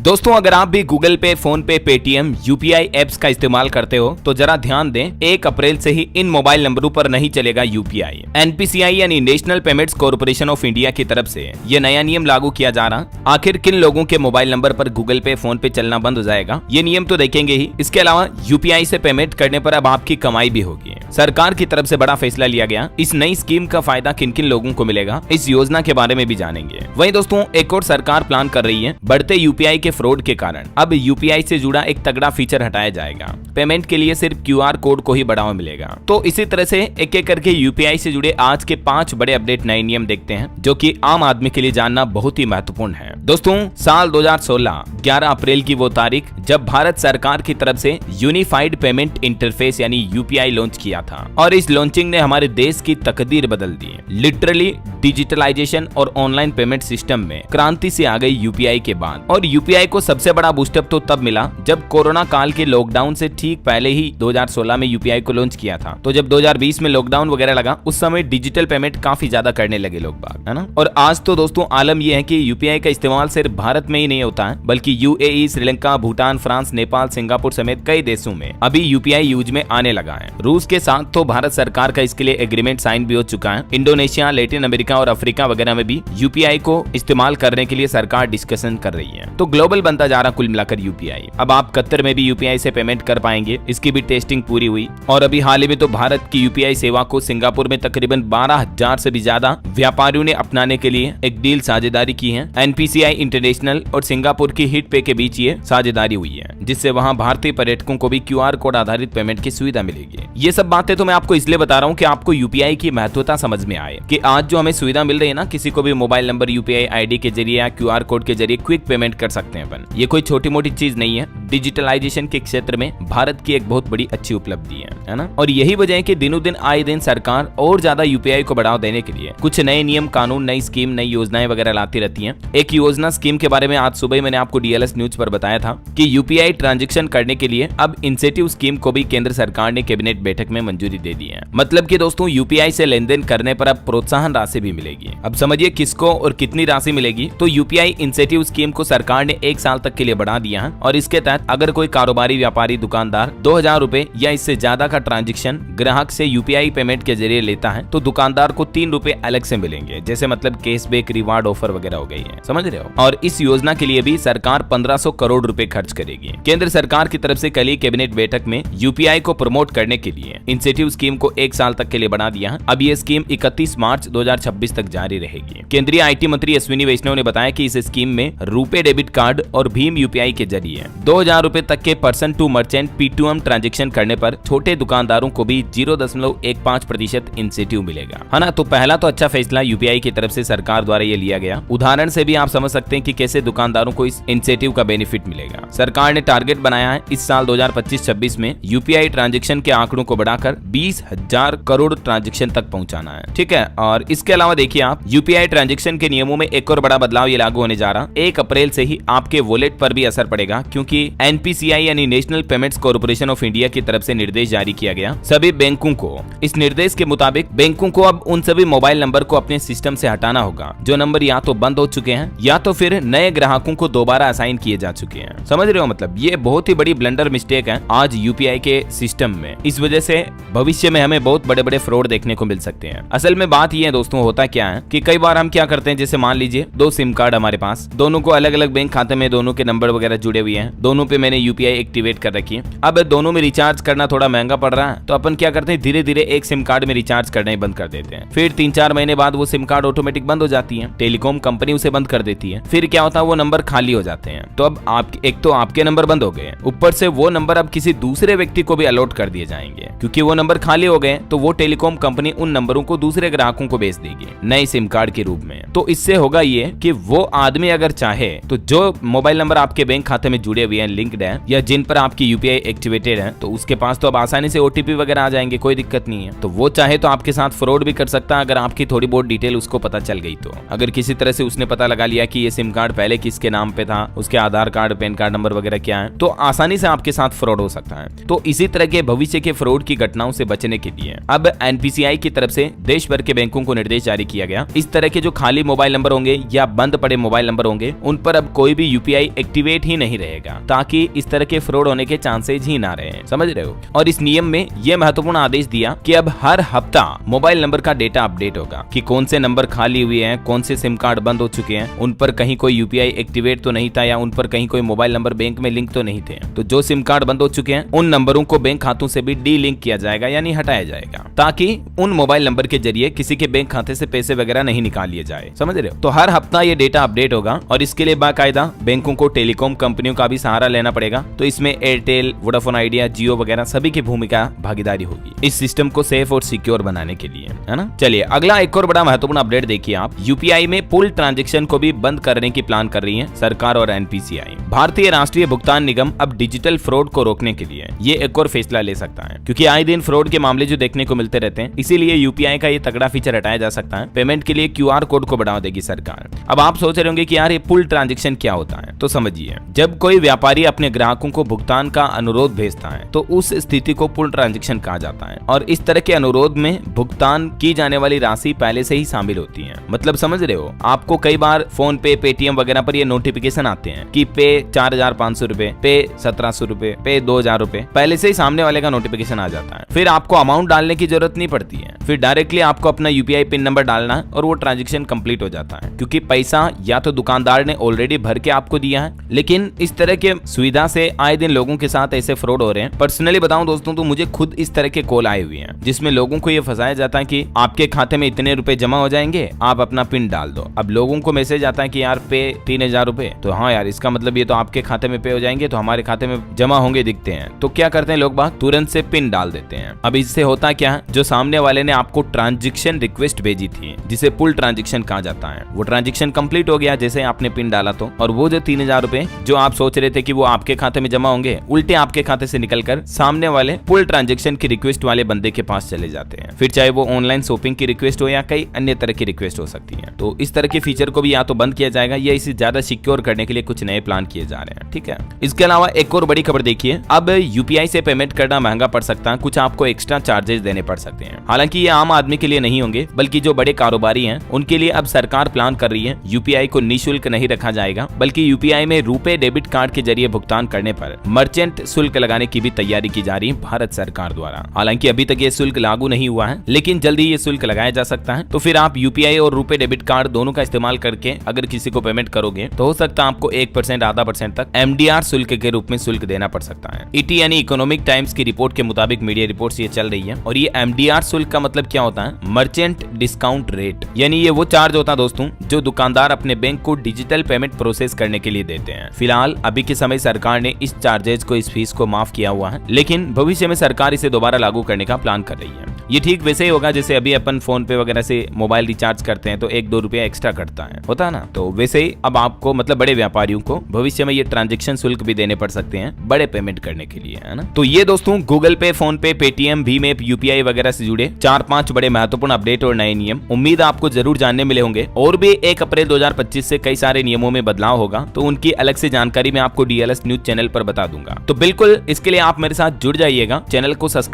दोस्तों अगर आप भी गूगल पे, फोन पे, पेटीएम, यूपीआई एप्स का इस्तेमाल करते हो तो जरा ध्यान दें, 1 अप्रैल से ही इन मोबाइल नंबरों पर नहीं चलेगा यूपीआई। एनपीसीआई यानी national payments corporation of India की तरफ से ये नया नियम लागू किया जा रहा। आखिर किन लोगों के मोबाइल नंबर पर गूगल पे, फोन पे चलना बंद हो जाएगा, ये नियम तो देखेंगे ही। इसके अलावा यूपीआई से पेमेंट करने पर अब आपकी कमाई भी होगी। सरकार की तरफ से बड़ा फैसला लिया गया। इस नई स्कीम का फायदा किन किन लोगों को मिलेगा, इस योजना के बारे में भी जानेंगे। वहीं दोस्तों एक और सरकार प्लान कर रही है, बढ़ते यूपीआई के फ्रॉड के कारण अब यूपीआई से जुड़ा एक तगड़ा फीचर हटाया जाएगा। पेमेंट के लिए सिर्फ क्यूआर कोड को ही बढ़ावा मिलेगा। तो इसी तरह से एक एक करके यूपीआई से जुड़े आज के 5 बड़े अपडेट नए नियम देखते हैं, जो कि आम आदमी के लिए जानना बहुत ही महत्वपूर्ण है। दोस्तों साल 2016 11 अप्रैल की वो तारीख जब भारत सरकार की तरफ से यूनिफाइड पेमेंट इंटरफेस यानी यूपीआई लॉन्च किया था, और इस लॉन्चिंग ने हमारे देश की तकदीर बदल दी। लिटरली डिजिटलाइजेशन और ऑनलाइन पेमेंट सिस्टम में क्रांति से आ गई यूपीआई के बाद। और यूपीआई को सबसे बड़ा बूस्टअप तो तब मिला जब कोरोना काल के लॉकडाउन से ठीक पहले ही 2016 में यूपीआई को लॉन्च किया था। तो जब 2020 में लॉकडाउन वगैरह लगा, उस समय डिजिटल पेमेंट काफी ज्यादा करने लगे लोग बाग, है ना। और आज तो दोस्तों आलम यह है कि यूपीआई का इस्तेमाल सिर्फ भारत में ही नहीं होता है, बल्कि UAE, Sri Lanka, Bhutan, France, Nepal, Singapore समेत कई देशों में अभी यूपीआई यूज में आने लगा है। रूस के साथ तो भारत सरकार का इसके लिए एग्रीमेंट साइन भी हो चुका है। इंडोनेशिया, लैटिन अमेरिका और अफ्रीका वगैरह में भी यूपीआई को इस्तेमाल करने के लिए सरकार डिस्कशन कर रही है। तो ग्लोबल बनता जा रहा कुल मिलाकर यूपीआई। अब आप कतर में भी यूपीआई से पेमेंट कर पाएंगे, इसकी भी टेस्टिंग पूरी हुई। और अभी हाल ही में तो भारत की यूपीआई सेवा को सिंगापुर में तकरीबन 12,000 से भी ज्यादा व्यापारियों ने अपनाने के लिए एक डील साझेदारी की है। एनपीसीआई इंटरनेशनल और सिंगापुर की हिट पे के बीच ये साझेदारी हुई है, जिससे वहां भारतीय पर्यटकों को भी क्यूआर कोड आधारित पेमेंट की सुविधा मिलेगी। ये सब बातें तो मैं आपको इसलिए बता रहा हूँ कि आपको यूपीआई की महत्वता समझ में आए कि आज जो हमें सुविधा मिल रही है ना, किसी को भी मोबाइल नंबर यूपीआई आईडी के जरिए या क्यूआर कोड के जरिए क्विक पेमेंट कर सकते हैं अपन। ये कोई छोटी मोटी चीज नहीं है। डिजिटलाइजेशन के क्षेत्र में भारत की एक बहुत बड़ी अच्छी उपलब्धि है ना। और यही वजह है कि दिनों दिन आए दिन सरकार और ज्यादा यूपीआई को बढ़ावा देने के लिए कुछ नए नियम, कानून, नई स्कीम, नई योजनाएं वगैरह लाती रहती है। एक योजना स्कीम के बारे में आज सुबह मैंने आपको डीएलएस न्यूज पर बताया था कि यूपीआई ट्रांजैक्शन करने के लिए अब इंसेंटिव स्कीम को भी केंद्र सरकार ने कैबिनेट बैठक में मंजूरी दे दी है। मतलब कि दोस्तों यूपीआई से लेन देन करने पर अब प्रोत्साहन राशि भी मिलेगी। अब समझिए किसको और कितनी राशि मिलेगी। तो यूपीआई इंसेंटिव स्कीम को सरकार ने 1 साल तक के लिए बढ़ा दिया है, और इसके तहत अगर कोई कारोबारी, व्यापारी, दुकानदार 2,000 रुपए या इससे ज्यादा का ट्रांजैक्शन ग्राहक से यूपीआई पेमेंट के जरिए लेता है तो दुकानदार को 3 रुपए अलग से मिलेंगे। जैसे मतलब कैशबैक, रिवार्ड ऑफर वगैरह हो गई है, समझ रहे हो। और इस योजना के लिए भी सरकार 1500 करोड़ रुपए खर्च करेगी। केंद्र सरकार की तरफ से कल ही कैबिनेट बैठक में यूपीआई को प्रमोट करने के लिए इंसेंटिव स्कीम को 1 साल तक के लिए बढ़ा दिया है। अब ये स्कीम 31 मार्च 2026 तक जारी रहेगी। केंद्रीय आईटी मंत्री अश्विनी वैष्णव ने बताया कि इस स्कीम में रुपे डेबिट कार्ड और भीम यूपीआई के जरिए 2,000 रुपए तक के person to merchant P2M transaction करने पर छोटे दुकानदारों को भी 0.15% इंसेंटिव मिलेगा, है ना। तो पहला तो अच्छा फैसला यूपीआई की तरफ से सरकार द्वारा ये लिया गया। उदाहरण से भी आप समझ सकते हैं कि कैसे दुकानदारों को इस इंसेंटिव का बेनिफिट मिलेगा। सरकार ने टारगेट बनाया है इस साल 2025-26 में यूपीआई ट्रांजैक्शन के आंकड़ों को बढ़ाकर 20,000 करोड़ ट्रांजैक्शन तक पहुंचाना है, ठीक है। और इसके अलावा देखिए आप यूपीआई ट्रांजैक्शन के नियमों में एक और बड़ा बदलाव ये लागू होने जा रहा। 1 अप्रैल से ही आपके वॉलेट पर भी असर पड़ेगा, क्योंकि एनपीसीआई यानी national payments corporation of India की तरफ से निर्देश जारी किया गया सभी बैंकों को। इस निर्देश के मुताबिक बैंकों को अब उन सभी मोबाइल नंबर को अपने सिस्टम से हटाना होगा जो नंबर या तो बंद हो चुके हैं या तो फिर नए ग्राहकों को दोबारा असाइन किए जा चुके हैं। समझ रहे हो, मतलब ये बहुत ही बड़ी ब्लंडर मिस्टेक है आज यूपीआई के सिस्टम में। इस वजह से भविष्य में हमें बहुत बड़े बड़े फ्रॉड देखने को मिल सकते हैं। असल में बात ये है दोस्तों, होता क्या है कि कई बार हम क्या करते हैं, जैसे मान लीजिए 2 सिम कार्ड हमारे पास, दोनों को अलग अलग बैंक खाते में दोनों के नंबर वगैरह जुड़े हुए हैं, दोनों पे मैंने यूपीआई एक्टिवेट कर रखी है। अब दोनों में रिचार्ज करना थोड़ा महंगा पड़ रहा है, तो अपन क्या करते हैं, धीरे धीरे एक सिम कार्ड में रिचार्ज करना ही बंद कर देते हैं। फिर 3-4 महीने बाद वो सिम कार्ड ऑटोमेटिक बंद हो जाती है, टेलीकॉम कंपनी उसे बंद कर देती है। फिर क्या होता है, वो नंबर खाली हो जाते हैं। तो अब एक तो आपके नंबर बंद हो गए, ऊपर से वो नंबर अब किसी दूसरे व्यक्ति को भी अलॉट कर दिए जाएंगे, क्योंकि वो नंबर खाली हो गए। तो वो टेलीकॉम कंपनी उन नंबरों को दूसरे ग्राहकों को बेच देगी नए सिम कार्ड के रूप में। तो इससे होगा ये कि वो आदमी अगर चाहे तो जो मोबाइल नंबर आपके बैंक खाते में जुड़े हुए हैं लिंक्ड है या जिन पर आपकी यूपीआई एक्टिवेटेड है, तो उसके पास तो अब आसानी से ओटीपी वगैरह आ जाएंगे, कोई दिक्कत नहीं है। तो वो चाहे तो आपके साथ फ्रॉड भी कर सकता है अगर आपकी थोड़ी बहुत डिटेल उसको पता चल गई तो। अगर किसी तरह से उसने पता लगा लिया कि ये सिम कार्ड पहले किसके नाम पे था, उसके आधार कार्ड पैन कार्ड नंबर वगैरह क्या है, तो आसानी से आपके साथ फ्रॉड हो सकता है। तो इसी तरह के भविष्य के फ्रॉड की घटनाओं से बचने के लिए अब एनपीसीआई की तरफ से देश भर के बैंकों को निर्देश जारी किया गया। इस तरह के जो खाली मोबाइल नंबर होंगे या बंद पड़े मोबाइल नंबर होंगे उन पर अब कोई भी यूपीआई एक्टिवेट ही नहीं रहेगा, ताकि इस तरह के फ्रॉड होने के चांसेस ही ना रहे। समझ रहे हो। और इस नियम में यह महत्वपूर्ण आदेश दिया कि अब हर हफ्ता मोबाइल नंबर का डेटा अपडेट होगा कि कौन से नंबर खाली हुए हैं, कौन से सिम कार्ड बंद हो चुके हैं, उन पर कहीं कोई यूपीआई एक्टिवेट तो नहीं था या उन पर कहीं कोई मोबाइल नंबर बैंक में लिंक तो नहीं थे। तो जो सिम कार्ड बंद हो चुके हैं उन नंबरों को बैंक खातों से भी डी लिंक किया जाएगा, यानी हटाया जाएगा, ताकि उन मोबाइल नंबर के जरिए किसी के बैंक खाते से पैसे वगैरह नहीं निकाल लिए जाए। समझ रहे हो। तो हर हफ्ता ये डेटा अपडेट होगा और इसके लिए बाकायदा बैंकों को टेलीकॉम कंपनियों का भी सहारा लेना पड़ेगा। तो इसमें एयरटेल, वोडाफोन आइडिया, जियो वगैरह सभी की भूमिका भागीदारी होगी इस सिस्टम को सेफ और सिक्योर बनाने के लिए, है ना। चलिए अगला एक और बड़ा महत्वपूर्ण अपडेट देखिए आप। यूपीआई में पुल ट्रांजैक्शन को भी बंद करने की प्लान कर रही है सरकार और एनपीसीआई। भारतीय राष्ट्रीय भुगतान निगम अब डिजिटल फ्रॉड को रोकने के लिए ये एक और फैसला ले सकता है, क्योंकि आए दिन फ्रॉड के मामले जो देखने को मिलते रहते हैं, इसीलिए यूपीआई का ये तगड़ा फीचर हटाया जा सकता है। पेमेंट के लिए क्यूआर कोड को बढ़ावा देगी सरकार। अब आप सोच रहे होंगे कि यार ये पुल ट्रांजैक्शन क्या होता है, तो समझिए। जब कोई व्यापारी अपने ग्राहकों को भुगतान का अनुरोध भेजता है तो उस स्थिति को पुल ट्रांजैक्शन कहा जाता है, और इस तरह के अनुरोध में भुगतान की जाने वाली राशि पहले से ही शामिल होती है। मतलब समझ रहे हो। आपको कई बार फोन पे, पेटीएम वगैरह पर ये नोटिफिकेशन आते हैं कि पे 4,500 रुपए, पे 1,700 रुपए, पे 2,000 रुपए, पहले से ही सामने वाले का नोटिफिकेशन आ जाता है। फिर आपको अमाउंट डालने की जरूरत नहीं पड़ती है, फिर डायरेक्टली आपको अपना यूपीआई पिन नंबर डालना है और वो ट्रांजैक्शन कंप्लीट हो जाता है, क्योंकि पैसा या तो दुकानदार ने ऑलरेडी भर के आपको दिया है। लेकिन इस तरह के सुविधा से आए दिन लोगों के साथ ऐसे फ्रॉड हो रहे हैं। पर्सनली बताऊं दोस्तों तो मुझे खुद इस तरह के कॉल आए हुए हैं, जिसमें लोगों को ये फंसाया जाता है कि आपके खाते में इतने रुपए जमा हो जाएंगे, आप अपना पिन डाल दो। अब लोगों को मैसेज आता है कि यार पे 3,000 रुपए, तो हाँ यार इसका मतलब ये तो आपके खाते में पे हो जाएंगे, तो हमारे खाते में जमा होंगे दिखते हैं। तो क्या करते हैं लोग बाग, तुरंत से पिन डाल देते हैं। अब इससे होता क्या, जो सामने वाले ने आपको ट्रांजैक्शन रिक्वेस्ट भेजी थी, जिसे पुल ट्रांजैक्शन कहा जाता है, वो ट्रांजैक्शन कंप्लीट हो गया जैसे आपने पिन डाला तो, और वो जो 3,000 रुपए जो आप सोच रहे थे कि वो आपके खाते में जमा होंगे, उल्टे आपके खाते से निकलकर सामने वाले पुल ट्रांजैक्शन की रिक्वेस्ट वाले बंदे के पास चले जाते हैं। फिर चाहे वो ऑनलाइन शॉपिंग की रिक्वेस्ट हो या कई अन्य तरह की रिक्वेस्ट हो सकती है। तो इस तरह के फीचर को भी या तो बंद किया जाएगा या इसे ज्यादा सिक्योर करने के लिए कुछ नए प्लान किए जा रहे हैं। ठीक है। इसके अलावा एक और बड़ी खबर देखिए, अब यूपीआई से पेमेंट करना महंगा पड़ सकता है, कुछ आपको एक्स्ट्रा चार्जेस देने पड़ सकते हैं। हालांकि ये आम आदमी के लिए नहीं होंगे, बल्कि जो बड़े कारोबारी हैं उनके लिए अब सरकार प्लान कर रही है। यूपीआई को निःशुल्क नहीं रखा जाएगा, बल्कि यूपीआई में रुपे डेबिट कार्ड के जरिए भुगतान करने पर मर्चेंट शुल्क लगाने की भी तैयारी की जा रही है भारत सरकार द्वारा। हालांकि अभी तक ये शुल्क लागू नहीं हुआ है, लेकिन जल्दी ये शुल्क लगाया जा सकता है। तो फिर आप यूपीआई और रुपे डेबिट कार्ड दोनों का इस्तेमाल करके अगर किसी को पेमेंट करोगे तो हो सकता है आपको 1%, आधा % तक एमडीआर शुल्क के रूप में शुल्क देना पड़ सकता है। ईटी यानी इकोनॉमिक टाइम्स की रिपोर्ट के मुताबिक मीडिया रिपोर्ट्स ये चल रही है। और ये एमडीआर शुल्क का मतलब क्या होता है, मर्चेंट डिस्काउंट रेट, यानी ये वो चार्ज होता है दोस्तों जो दुकानदार अपने बैंक को डिजिटल पेमेंट प्रोसेस करने के लिए देते हैं। फिलहाल अभी के समय सरकार ने इस चार्जेस को, इस फीस को माफ किया हुआ है, लेकिन भविष्य में सरकार इसे दोबारा लागू करने का प्लान कर रही है। ये ठीक वैसे ही होगा जैसे अभी अपन फोन पे वगैरह से मोबाइल रिचार्ज करते हैं तो 1-2 रुपया एक्स्ट्रा कटता है, होता है ना। तो वैसे ही अब आपको मतलब बड़े व्यापारियों को भविष्य में ये ट्रांजैक्शन शुल्क भी देने पड़ सकते हैं बड़े पेमेंट करने के लिए, है ना। तो ये दोस्तों गूगल पे, फोन पे, पेटीएम, भीम ऐप, यूपीआई वगैरह से जुड़े 4-5 बड़े महत्वपूर्ण अपडेट और नए नियम उम्मीद आपको जरूर जानने मिले होंगे। और भी 1 अप्रैल 2025 से कई सारे नियमों में बदलाव होगा, तो उनकी अलग से जानकारी मैं आपको डीएलएस न्यूज चैनल पर बता दूंगा। तो बिल्कुल इसके लिए आप मेरे साथ जुड़ जाइएगा, चैनल को सब्सक्राइब